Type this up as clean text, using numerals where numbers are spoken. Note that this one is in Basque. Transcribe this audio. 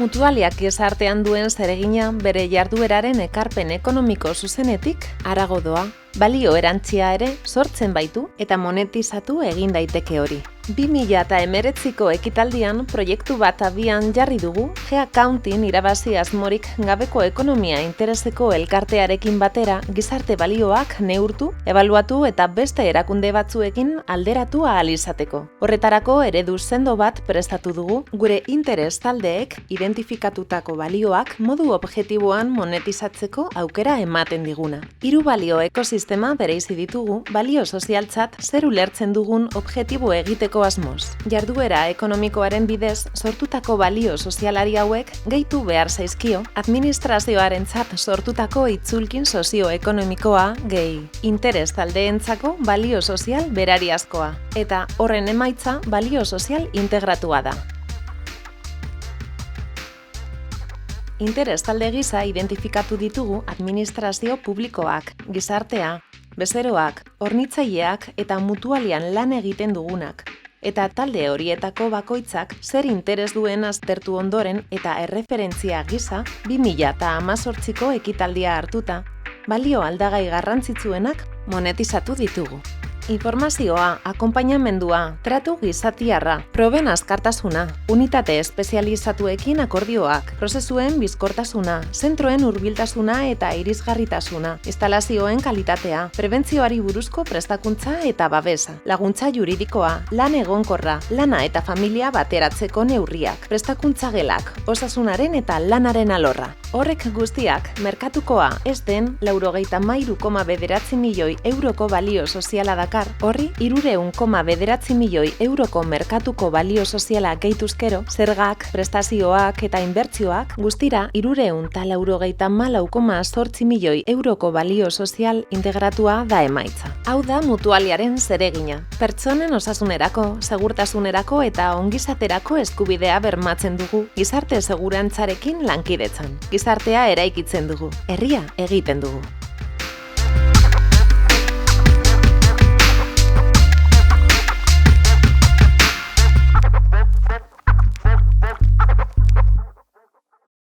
Mutualiak gizartean duen zeregina bere jardueraren ekarpen ekonomiko zuzenetik harago doa. Balio erantzia ere sortzen baitu eta monetizatu egin daiteke hori. 2019ko ekitaldian proiektu bat abian jarri dugu G-Accounting irabazi asmorik gabeko ekonomia intereseko elkartearekin batera gizarte balioak neurtu, ebaluatu eta beste erakunde batzuekin alderatu ahal izateko. Horretarako eredu sendo bat prestatu dugu gure interes taldeek identifikatutako balioak modu objektiboan monetizatzeko aukera ematen diguna. 3 balio ekosistema bereizi ditugu balio sozialtzat zer ulertzen dugun objektibo egiteko asmoz. Jarduera ekonomikoaren bidez sortutako balio sozialari hauek gehitu behar zaizkio administrazioarentzat sortutako itzulkin sozioekonomikoa gehi. Interes taldeentzako balio sozial berariazkoa eta horren emaitza balio sozial integratua da. Interes talde gisa identifikatu ditugu administrazio publikoak, gizartea, bezeroak, hornitzaileak eta mutualian lan egiten dugunak. Eta talde horietako bakoitzak zer interes duen aztertu ondoren eta erreferentzia gisa 2018ko ekitaldia hartuta, balio aldagai garrantzitsuenak monetizatu ditugu. Informazioa, akonpainamendua, tratu gizatiarra, proben azkartasuna, unitate espezializatuekin akordioak, prozesuen bizkortasuna, zentroen hurbiltasuna eta irisgarritasuna, instalazioen kalitatea, prebentzioari buruzko prestakuntza eta babesa, laguntza juridikoa, lan egonkorra, lana eta familia bateratzeko neurriak, prestakuntza gelak, osasunaren eta lanaren alorra. Horrek guztiak, merkatukoa ez den 93,9 milioi euroko balio soziala dakar, horri 300,9 milioi euroko merkatuko balio soziala gehituzkero, zergak, prestazioak eta inbertsioak guztira 394,8 milioi euroko balio sozial integratua da emaitza. Hau da mutualiaren zeregina. Pertsonen osasunerako, segurtasunerako eta ongizaterako eskubidea bermatzen dugu, gizarte segurantzarekin lankidetzan. Gizartea eraikitzen dugu, herria egiten dugu.